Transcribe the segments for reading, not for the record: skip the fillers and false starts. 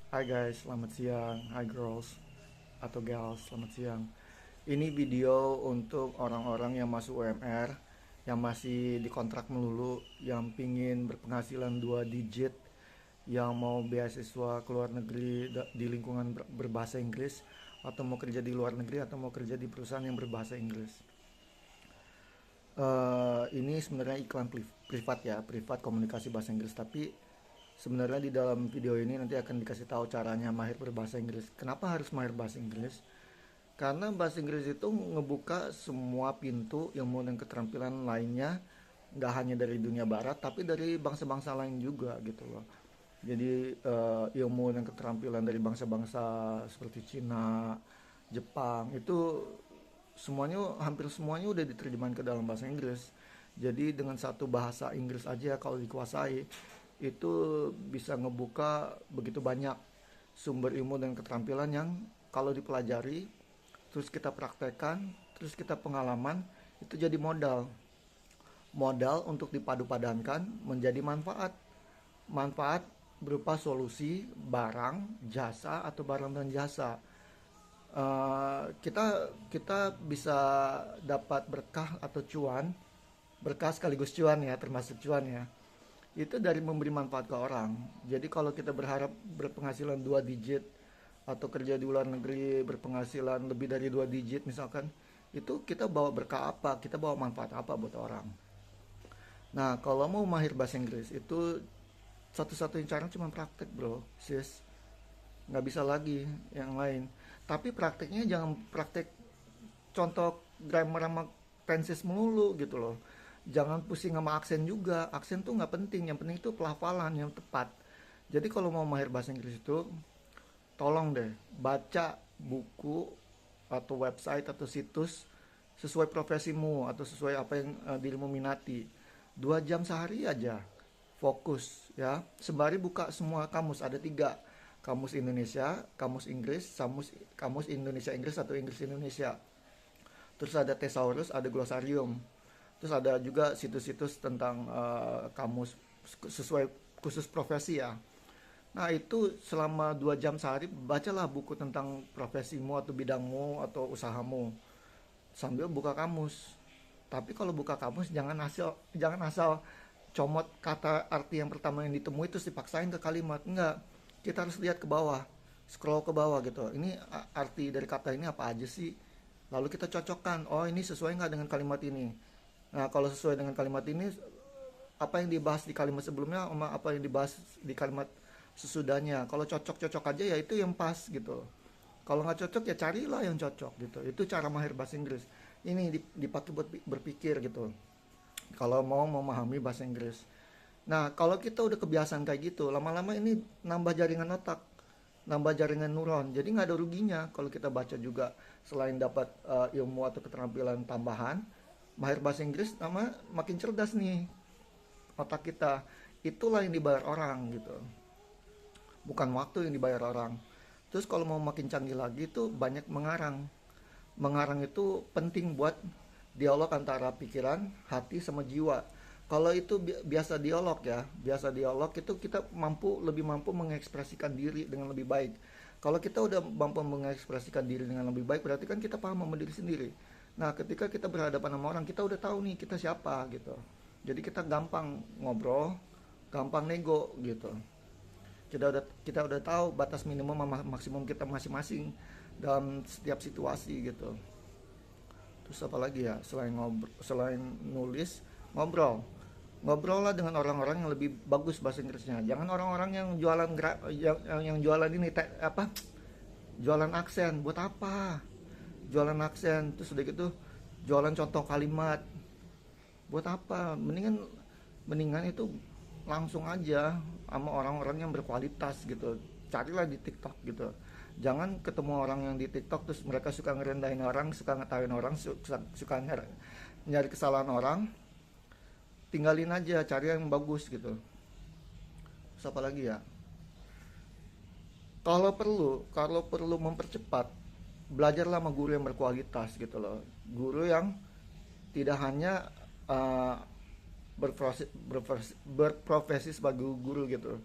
Hai guys, selamat siang. Hai girls atau gals, selamat siang. Ini video untuk orang-orang yang masuk UMR, yang masih dikontrak melulu, yang pingin berpenghasilan 2 digit, yang mau beasiswa ke luar negeri di lingkungan berbahasa Inggris, atau mau kerja di luar negeri, atau mau kerja di perusahaan yang berbahasa Inggris. Ini sebenarnya iklan privat ya, privat komunikasi bahasa Inggris, tapi sebenarnya di dalam video ini nanti akan dikasih tahu caranya mahir berbahasa Inggris. Kenapa harus mahir bahasa Inggris? Karena bahasa Inggris itu ngebuka semua pintu ilmu dan keterampilan lainnya, nggak hanya dari dunia barat, tapi dari bangsa-bangsa lain juga gitu loh. Jadi ilmu dan keterampilan dari bangsa-bangsa seperti Cina, Jepang itu semuanya, hampir semuanya udah diterjemahkan ke dalam bahasa Inggris. Jadi dengan satu bahasa Inggris aja kalau dikuasai itu bisa ngebuka begitu banyak sumber ilmu dan keterampilan yang kalau dipelajari terus kita praktekkan terus kita pengalaman itu jadi modal untuk dipadu-padankan menjadi manfaat berupa solusi barang jasa atau barang dan jasa. Kita kita bisa dapat berkah atau cuan, berkah sekaligus cuan ya, termasuk cuan ya, itu dari memberi manfaat ke orang. Jadi kalau kita berharap berpenghasilan 2 digit atau kerja di luar negeri berpenghasilan lebih dari 2 digit misalkan, itu kita bawa berkah apa, kita bawa manfaat apa buat orang. Nah, kalau mau mahir bahasa Inggris itu satu-satunya cara cuma praktek bro, sis. Nggak bisa lagi yang lain. Tapi prakteknya jangan praktek contoh grammar sama tenses melulu gitu loh. Jangan pusing sama aksen juga. Aksen tuh nggak penting, yang penting itu pelafalan yang tepat. Jadi kalau mau mahir bahasa Inggris itu tolong deh baca buku atau website atau situs sesuai profesimu atau sesuai apa yang dirimu minati. 2 jam sehari aja fokus ya, sembari buka semua kamus. Ada 3: kamus Indonesia, kamus Inggris, kamus Indonesia Inggris atau Inggris Indonesia. Terus ada thesaurus, ada glosarium. Terus ada juga situs-situs tentang kamus sesuai khusus profesi ya. Nah itu selama 2 jam sehari bacalah buku tentang profesimu atau bidangmu atau usahamu sambil buka kamus. Tapi kalau buka kamus jangan asal comot kata arti yang pertama yang ditemui terus dipaksain ke kalimat. Enggak, kita harus lihat ke bawah, scroll ke bawah gitu. Ini arti dari kata ini apa aja sih? Lalu kita cocokkan, oh ini sesuai nggak dengan kalimat ini. Nah kalau sesuai dengan kalimat ini, apa yang dibahas di kalimat sebelumnya sama apa yang dibahas di kalimat sesudahnya. Kalau cocok-cocok aja ya itu yang pas gitu. Kalau nggak cocok ya carilah yang cocok gitu. Itu cara mahir bahasa Inggris. Ini dipakai buat berpikir gitu. Kalau mau memahami bahasa Inggris. Nah, kalau kita udah kebiasaan kayak gitu, lama-lama ini nambah jaringan otak, nambah jaringan neuron. Jadi nggak ada ruginya kalau kita baca juga. Selain dapat ilmu atau keterampilan tambahan, mahir bahasa Inggris sama makin cerdas nih otak kita. Itulah yang dibayar orang gitu, bukan waktu yang dibayar orang. Terus kalau mau makin canggih lagi tuh banyak mengarang. Mengarang itu penting buat dialog antara pikiran, hati sama jiwa. Kalau itu biasa dialog ya, biasa dialog itu kita lebih mampu mengekspresikan diri dengan lebih baik. Kalau kita udah mampu mengekspresikan diri dengan lebih baik, berarti kan kita paham sama diri sendiri. Nah, ketika kita berhadapan sama orang, kita udah tahu nih kita siapa gitu. Jadi kita gampang ngobrol, gampang nego gitu. Kita udah tahu batas minimum sama maksimum kita masing-masing dalam setiap situasi gitu. Terus apa lagi ya, selain nulis, ngobrol. Ngobrol lah dengan orang-orang yang lebih bagus bahasa Inggrisnya. Jangan orang-orang yang yang jualan ini apa? Jualan aksen. Buat apa? Jualan aksen terus udah gitu jualan contoh kalimat. Buat apa? Mendingan itu langsung aja sama orang-orang yang berkualitas gitu. Carilah di TikTok gitu. Jangan ketemu orang yang di TikTok terus mereka suka ngerendahin orang, suka ngetawain orang, suka nyari kesalahan orang. Tinggalin aja, cari yang bagus gitu. Terus apa lagi ya? Kalau perlu mempercepat, belajarlah sama guru yang berkualitas gitu loh. Guru yang tidak hanya berprofesi sebagai guru gitu.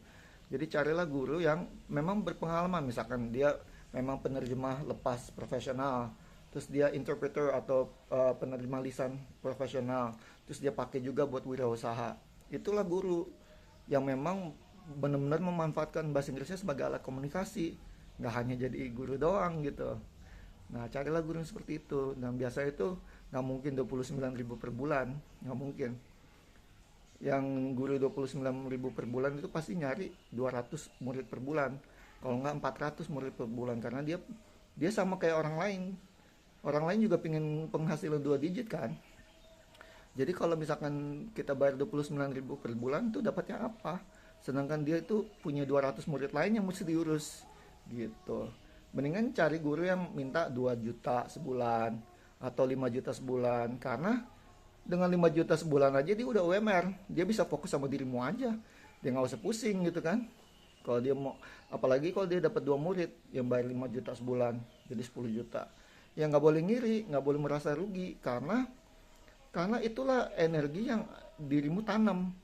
Jadi carilah guru yang memang berpengalaman, misalkan dia memang penerjemah lepas profesional, terus dia interpreter atau penerjemah lisan profesional, terus dia pakai juga buat wirausaha. Itulah guru yang memang benar-benar memanfaatkan bahasa Inggrisnya sebagai alat komunikasi, nggak hanya jadi guru doang gitu. Nah, carilah guru yang seperti itu. Dan biasa itu nggak mungkin 29.000 per bulan, nggak mungkin. Yang guru 29.000 per bulan itu pasti nyari 200 murid per bulan, kalau nggak 400 murid per bulan, karena dia dia sama kayak orang lain. Orang lain juga pengen penghasilan 2 digit kan. Jadi kalau misalkan kita bayar 29.000 per bulan tuh dapatnya apa? Sedangkan dia itu punya 200 murid lain yang mesti diurus gitu. Mendingan cari guru yang minta 2 juta sebulan atau 5 juta sebulan, karena dengan 5 juta sebulan aja dia udah UMR, dia bisa fokus sama dirimu aja, dia nggak usah pusing gitu kan. Kalau dia mau, apalagi kalau dia dapat 2 murid yang bayar 5 juta sebulan, jadi 10 juta, ya nggak boleh ngiri, nggak boleh merasa rugi, karena itulah energi yang dirimu tanam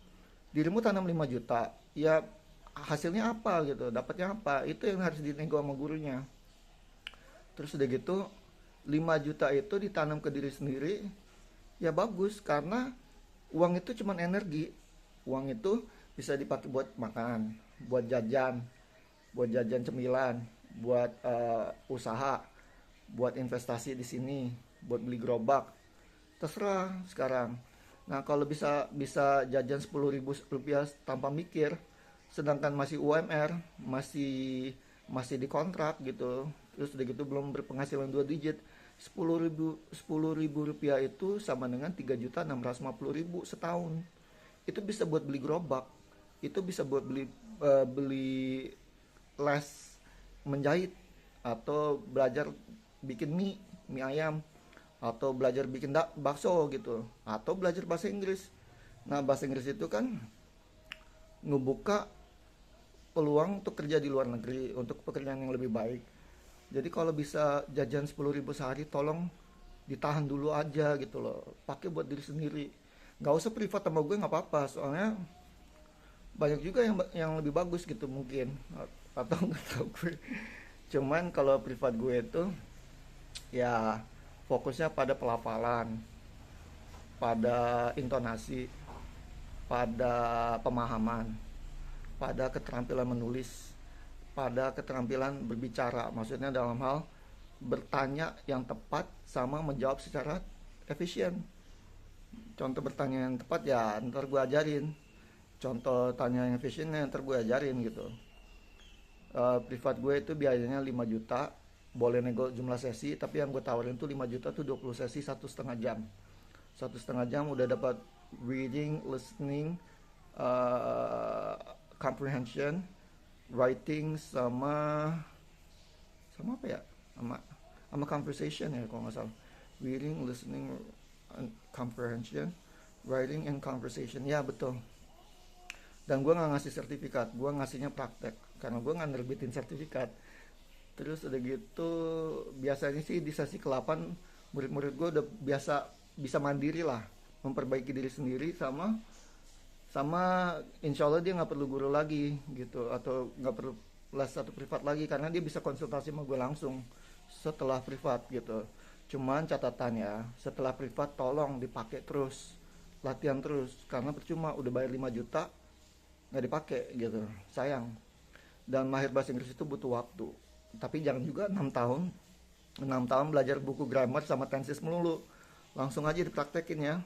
5 juta, ya hasilnya apa gitu, dapatnya apa, itu yang harus dinego sama gurunya. Terus udah gitu 5 juta itu ditanam ke diri sendiri, ya bagus, karena uang itu cuman energi. Uang itu bisa dipakai buat makan, buat jajan cemilan, buat usaha, buat investasi di sini, buat beli gerobak, terserah sekarang. Nah, kalau bisa bisa jajan 10.000 rupiah tanpa mikir, sedangkan masih UMR, masih dikontrak gitu, terus udah gitu belum berpenghasilan 2 digit, 10.000 rupiah itu sama dengan 3.650.000 setahun. Itu bisa buat beli gerobak, itu bisa buat beli les menjahit, atau belajar bikin mie ayam, atau belajar bikin bakso gitu, atau belajar bahasa Inggris. Nah, bahasa Inggris itu kan ngebuka peluang untuk kerja di luar negeri, untuk pekerjaan yang lebih baik. Jadi kalau bisa jajan 10.000 sehari, tolong ditahan dulu aja gitu loh, pakai buat diri sendiri. Nggak usah privat sama gue, nggak apa-apa, soalnya banyak juga yang lebih bagus gitu mungkin, atau nggak tahu gue. Cuman kalau privat gue itu ya fokusnya pada pelafalan, pada intonasi, pada pemahaman, pada keterampilan menulis, pada keterampilan berbicara. Maksudnya dalam hal bertanya yang tepat sama menjawab secara efisien. Contoh bertanya yang tepat ya ntar gue ajarin. Contoh tanya yang efisiennya ntar gue ajarin gitu. Privat gue itu biayanya 5 juta, boleh nego jumlah sesi, tapi yang gue tawarin tuh 5 juta tuh 20 sesi 1,5 jam. 1,5 jam udah dapat reading, listening, comprehension, writing, sama apa ya, sama conversation ya kalau nggak salah. Reading, listening, and comprehension, writing and conversation, ya betul. Dan gue nggak ngasih sertifikat, gue ngasihnya praktek, karena gue nggak nerbitin sertifikat. Terus udah gitu biasanya sih di sesi ke-8 murid-murid gue udah bisa mandiri lah, memperbaiki diri sendiri, sama insya Allah dia nggak perlu guru lagi gitu, atau nggak perlu les satu privat lagi, karena dia bisa konsultasi sama gue langsung setelah privat gitu. Cuman catatannya, setelah privat tolong dipakai terus, latihan terus, karena percuma udah bayar 5 juta nggak dipakai gitu, sayang. Dan mahir bahasa Inggris itu butuh waktu, tapi jangan juga 6 tahun belajar buku grammar sama tenses melulu. Langsung aja dipraktekin ya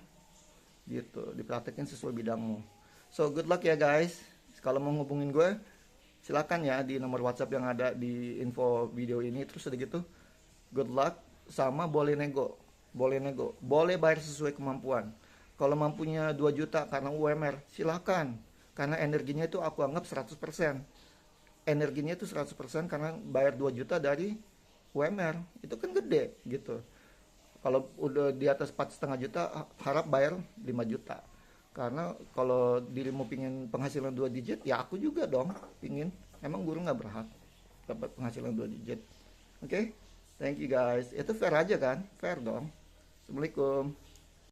gitu, dipraktekin sesuai bidangmu. So good luck ya guys. Kalau mau ngubungin gue silakan ya di nomor WhatsApp yang ada di info video ini. Terus udah gitu good luck, sama boleh nego, boleh bayar sesuai kemampuan. Kalau mampunya 2 juta karena UMR silakan, karena energinya itu aku anggap 100%. Energinya itu 100% karena bayar 2 juta dari UMR, itu kan gede gitu. Kalau udah di atas 4,5 juta harap bayar 5 juta. Karena kalau dirimu pingin penghasilan 2 digit, ya aku juga dong pingin. Emang guru nggak berhak dapat penghasilan 2 digit? Oke? Thank you guys. Itu fair aja kan? Fair dong. Assalamualaikum.